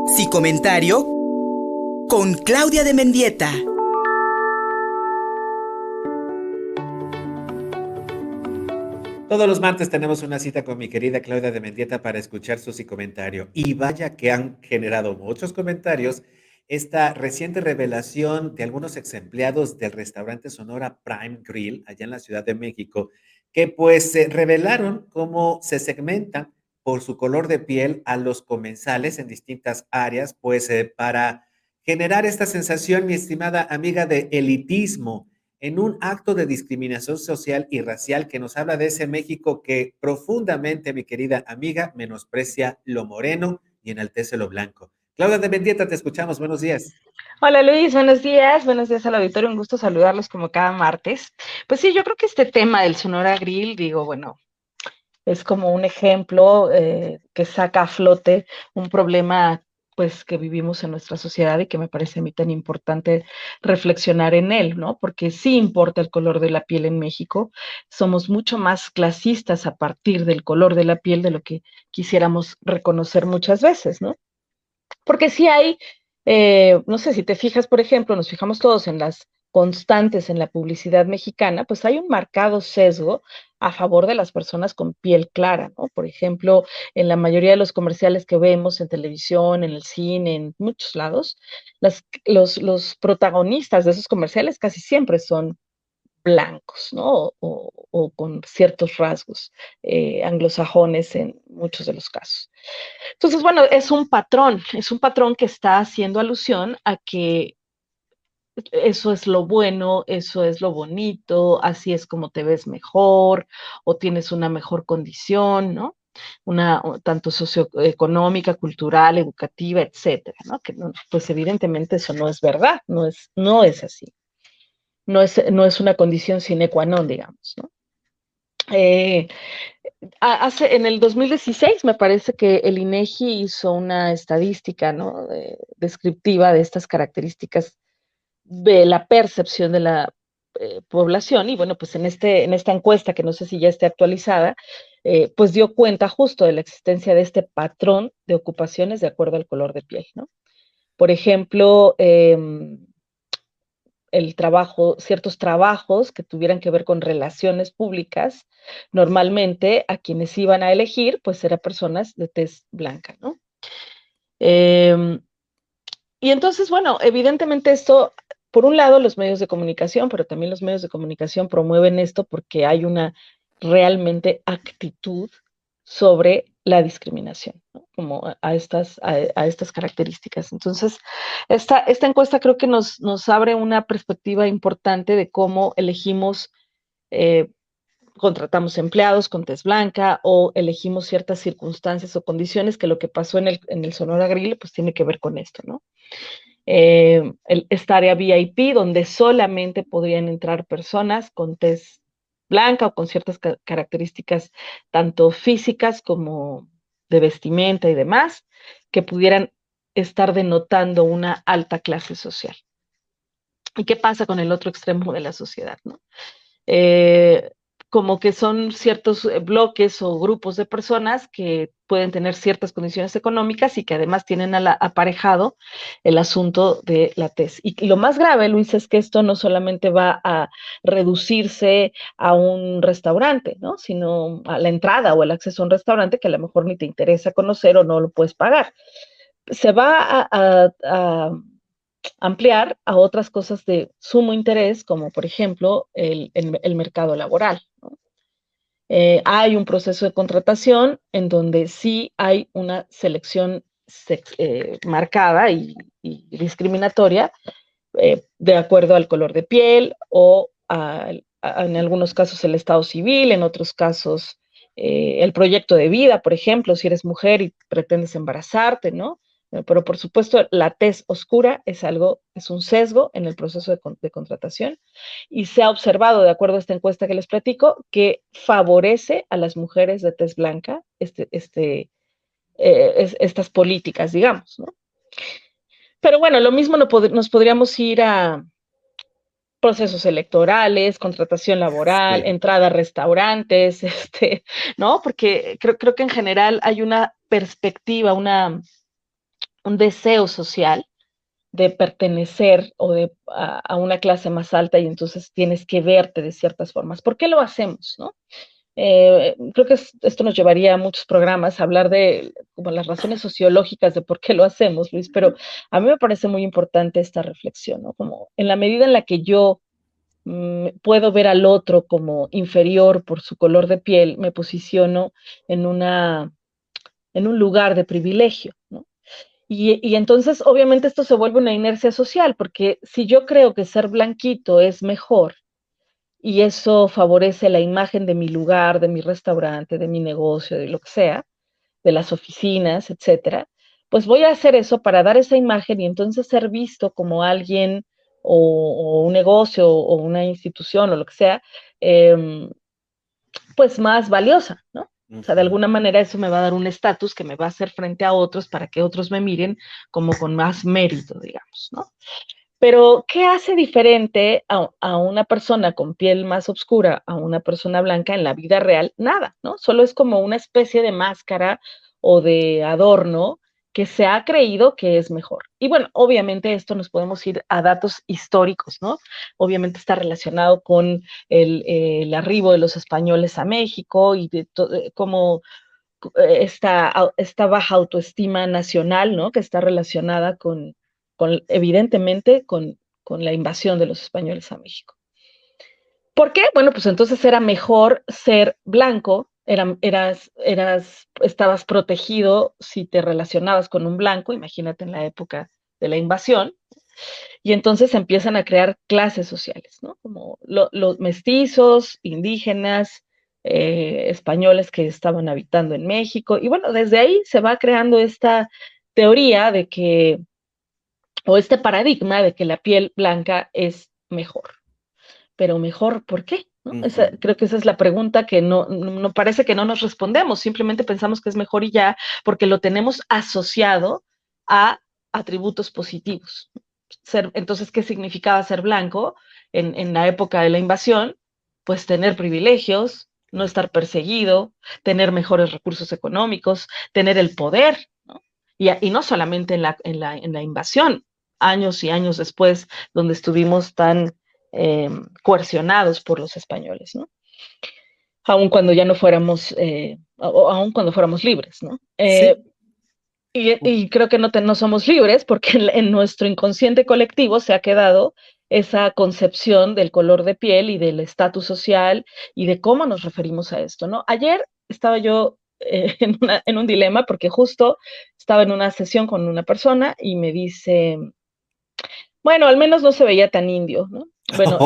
Sí comentario con Claudia de Mendieta. Todos los martes tenemos una cita con mi querida Claudia de Mendieta para escuchar su sí comentario. Y vaya que han generado muchos comentarios esta reciente revelación de algunos ex empleados del restaurante Sonora Prime Grill allá en la Ciudad de México, que pues revelaron cómo se segmentan por su color de piel a los comensales en distintas áreas, pues para generar esta sensación, mi estimada amiga, de elitismo en un acto de discriminación social y racial que nos habla de ese México que profundamente, mi querida amiga, menosprecia lo moreno y enaltece lo blanco. Claudia de Mendieta, te escuchamos. Buenos días. Hola Luis, buenos días al auditorio, un gusto saludarlos como cada martes. Pues sí, yo creo que este tema del Sonora Grill, digo, bueno, es como un ejemplo que saca a flote un problema pues que vivimos en nuestra sociedad y que me parece a mí tan importante reflexionar en él, ¿no? Porque sí importa el color de la piel en México, somos mucho más clasistas a partir del color de la piel de lo que quisiéramos reconocer muchas veces, ¿no? Porque sí hay, no sé, si te fijas, por ejemplo, nos fijamos todos en las constantes en la publicidad mexicana, pues hay un marcado sesgo a favor de las personas con piel clara, ¿no? Por ejemplo, en la mayoría de los comerciales que vemos en televisión, en el cine, en muchos lados, los protagonistas de esos comerciales casi siempre son blancos, ¿no? O con ciertos rasgos anglosajones en muchos de los casos. Entonces, bueno, es un patrón que está haciendo alusión a que eso es lo bueno, eso es lo bonito, así es como te ves mejor o tienes una mejor condición, ¿no? Tanto socioeconómica, cultural, educativa, etcétera, ¿no? Que pues evidentemente eso no es verdad, no es así. No es una condición sine qua non, digamos, ¿no? Eh, en el 2016 me parece que el INEGI hizo una estadística, ¿no? Descriptiva de estas características de la percepción de la población y bueno, pues en esta encuesta, que no sé si ya esté actualizada, pues dio cuenta justo de la existencia de este patrón de ocupaciones de acuerdo al color de piel, ¿no? Por ejemplo, ciertos trabajos que tuvieran que ver con relaciones públicas, normalmente a quienes iban a elegir, pues eran personas de tez blanca, ¿no? Eh, y entonces, bueno, evidentemente esto, por un lado, los medios de comunicación, pero también los medios de comunicación promueven esto porque hay una realmente actitud sobre la discriminación, ¿no? Como a estas características. Entonces, esta encuesta creo que nos abre una perspectiva importante de cómo elegimos, eh, contratamos empleados con tez blanca o elegimos ciertas circunstancias o condiciones que lo que pasó en el Sonora Grill pues tiene que ver con esto, ¿no? Esta área VIP donde solamente podrían entrar personas con tez blanca o con ciertas características tanto físicas como de vestimenta y demás, que pudieran estar denotando una alta clase social. ¿Y qué pasa con el otro extremo de la sociedad, no? eh, Como que son ciertos bloques o grupos de personas que pueden tener ciertas condiciones económicas y que además tienen aparejado el asunto de la tez. Y lo más grave, Luis, es que esto no solamente va a reducirse a un restaurante, ¿no? Sino a la entrada o el acceso a un restaurante que a lo mejor ni te interesa conocer o no lo puedes pagar. Se va a ampliar a otras cosas de sumo interés, como por ejemplo el mercado laboral, ¿no? Hay un proceso de contratación en donde sí hay una selección marcada y discriminatoria de acuerdo al color de piel o en algunos casos el estado civil, en otros casos el proyecto de vida, por ejemplo, si eres mujer y pretendes embarazarte, ¿no? Pero por supuesto, la tez oscura es un sesgo en el proceso de contratación y se ha observado, de acuerdo a esta encuesta que les platico, que favorece a las mujeres de tez blanca estas políticas, digamos, ¿no? Pero bueno, lo mismo nos podríamos ir a procesos electorales, contratación laboral, Sí. entrada a restaurantes, ¿no? Porque creo que en general hay una perspectiva, un deseo social de pertenecer o a una clase más alta y entonces tienes que verte de ciertas formas. ¿Por qué lo hacemos, no? Creo que esto nos llevaría a muchos programas a hablar de como las razones sociológicas de por qué lo hacemos, Luis, pero a mí me parece muy importante esta reflexión, ¿no? Como en la medida en la que yo puedo ver al otro como inferior por su color de piel, me posiciono en en un lugar de privilegio, ¿no? Y entonces, obviamente, esto se vuelve una inercia social, porque si yo creo que ser blanquito es mejor y eso favorece la imagen de mi lugar, de mi restaurante, de mi negocio, de lo que sea, de las oficinas, etcétera, pues voy a hacer eso para dar esa imagen y entonces ser visto como alguien o un negocio o una institución o lo que sea, eh, pues más valiosa, ¿no? O sea, de Ujú. alguna manera eso me va a dar un estatus que me va a hacer frente a otros para que otros me miren como con más mérito, digamos, ¿no? Pero, ¿qué hace diferente a una persona con piel más oscura a una persona blanca en la vida real? Nada, ¿no? Solo es como una especie de máscara o de adorno que se ha creído que es mejor. Y bueno, obviamente esto nos podemos ir a datos históricos, ¿no? Obviamente está relacionado con el arribo de los españoles a México y de cómo esta baja autoestima nacional, ¿no? Que está relacionada evidentemente, con la invasión de los españoles a México. ¿Por qué? Bueno, pues entonces era mejor ser blanco, estabas protegido si te relacionabas con un blanco, imagínate en la época de la invasión, y entonces empiezan a crear clases sociales, ¿no? Como los mestizos, indígenas, españoles que estaban habitando en México. Y bueno, desde ahí se va creando esta teoría de que, o este paradigma de que la piel blanca es mejor. Pero mejor, ¿por qué? ¿No? Ujú. Creo que esa es la pregunta que no parece que no nos respondemos, simplemente pensamos que es mejor y ya, porque lo tenemos asociado a atributos positivos. Entonces, ¿qué significaba ser blanco en la época de la invasión? Pues tener privilegios, no Claro. estar perseguido, tener mejores recursos económicos, tener el poder, ¿no? Y no solamente en la invasión, años y años después, donde estuvimos tan coercionados por los españoles, ¿no? Aun cuando ya no fuéramos, aun cuando fuéramos libres, ¿no? Sí. Y creo que no somos libres porque en nuestro inconsciente colectivo se ha quedado esa concepción del color de piel y del estatus social y de cómo nos referimos a esto, ¿no? Ayer estaba yo en un dilema porque justo estaba en una sesión con una persona y me dice, bueno, al menos no se veía tan indio, ¿no? Bueno,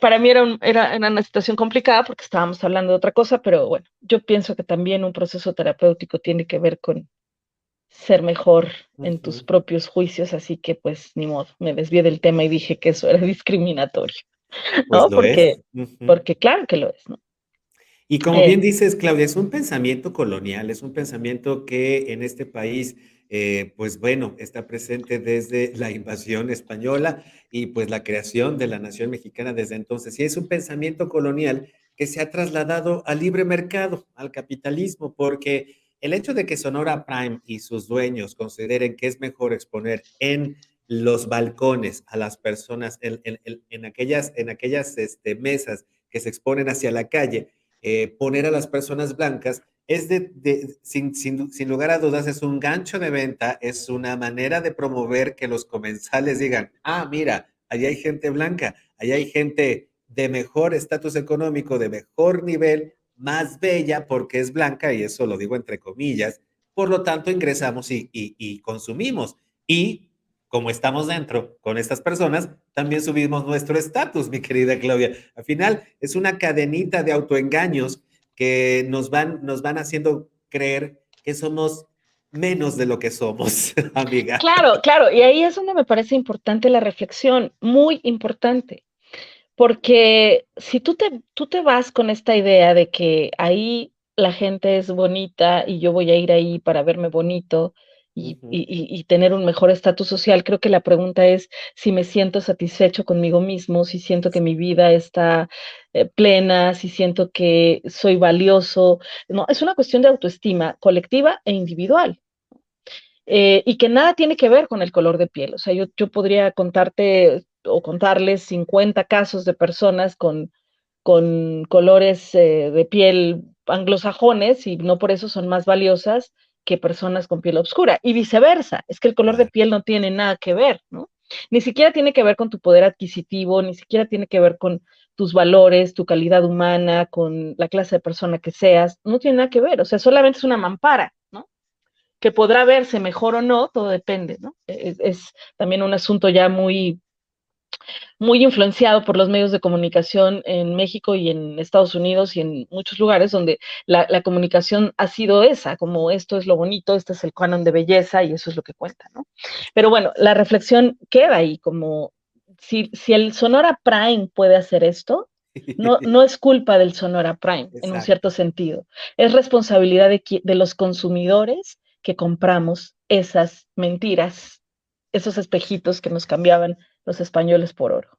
para mí era una situación complicada porque estábamos hablando de otra cosa, pero bueno, yo pienso que también un proceso terapéutico tiene que ver con ser mejor en tus Ujú. propios juicios, así que pues ni modo, me desvié del tema y dije que eso era discriminatorio, Pues ¿no? lo es. Ujú. Porque claro que lo es, ¿no? Y como Eh, bien dices, Claudia, es un pensamiento colonial, es un pensamiento que en este país, pues bueno, está presente desde la invasión española y pues la creación de la nación mexicana desde entonces. Y es un pensamiento colonial que se ha trasladado al libre mercado, al capitalismo, porque el hecho de que Sonora Prime y sus dueños consideren que es mejor exponer en los balcones a las personas, en aquellas mesas que se exponen hacia la calle, poner a las personas blancas es sin lugar a dudas, es un gancho de venta, es una manera de promover que los comensales digan, ah, mira, allí hay gente blanca, allí hay gente de mejor estatus económico, de mejor nivel, más bella porque es blanca, y eso lo digo entre comillas, por lo tanto ingresamos y consumimos. Y como estamos dentro con estas personas, también subimos nuestro estatus, mi querida Claudia. Al final es una cadenita de autoengaños que nos van haciendo creer que somos menos de lo que somos, amiga. claro, claro, y ahí es donde me parece importante la reflexión, muy importante. Porque si tú te vas con esta idea de que ahí la gente es bonita y yo voy a ir ahí para verme bonito Ujú. y tener un mejor estatus social. Creo que la pregunta es si me siento satisfecho conmigo mismo, si siento que mi vida está plena, si siento que soy valioso. No, es una cuestión de autoestima colectiva e individual. Y que nada tiene que ver con el color de piel. O sea, yo podría contarte o contarles 50 casos de personas con colores de piel anglosajones y no por eso son más valiosas que personas con piel oscura. Y viceversa, es que el color de Claro. piel no tiene nada que ver, ¿no? Ni siquiera tiene que ver con tu poder adquisitivo, ni siquiera tiene que ver con tus valores, tu calidad humana, con la clase de persona que seas, no tiene nada que ver, o sea, solamente es una mampara, ¿no? Que podrá verse mejor o no, todo depende, ¿no? Es también un asunto ya muy influenciado por los medios de comunicación en México y en Estados Unidos y en muchos lugares donde la comunicación ha sido esa, como esto es lo bonito, este es el canon de belleza y eso es lo que cuenta, ¿no? Pero bueno, la reflexión queda ahí, como si el Sonora Prime puede hacer esto, no es culpa del Sonora Prime, en un cierto Exacto. sentido. Es responsabilidad de los consumidores que compramos esas mentiras, esos espejitos que nos cambiaban los españoles por oro.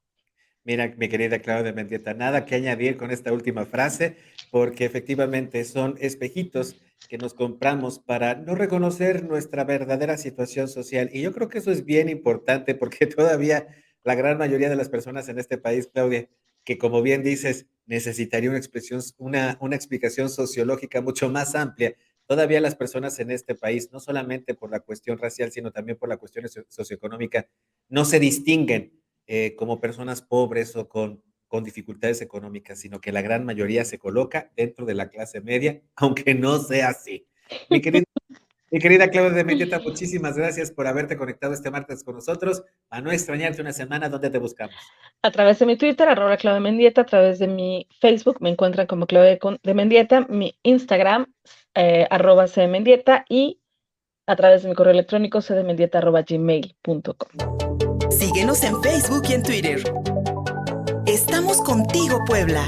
Mira, mi querida Claudia de Mendieta, nada que añadir con esta última frase, porque efectivamente son espejitos que nos compramos para no reconocer nuestra verdadera situación social. Y yo creo que eso es bien importante porque todavía la gran mayoría de las personas en este país, Claudia, que como bien dices, necesitaría una expresión, una explicación sociológica mucho más amplia. Todavía las personas en este país, no solamente por la cuestión racial, sino también por la cuestión socioeconómica, no se distinguen como personas pobres o con dificultades económicas, sino que la gran mayoría se coloca dentro de la clase media, aunque no sea así. Mi querida, mi querida Claudia de Mendieta, muchísimas gracias por haberte conectado este martes con nosotros. A no extrañarte una semana, ¿dónde te buscamos? A través de mi Twitter, @Claudia Mendieta, a través de mi Facebook, me encuentran como Claudia de Mendieta, mi Instagram, @cmendieta, y a través de mi correo electrónico, cdmendieta@gmail.com. Síguenos en Facebook y en Twitter. Estamos contigo, Puebla.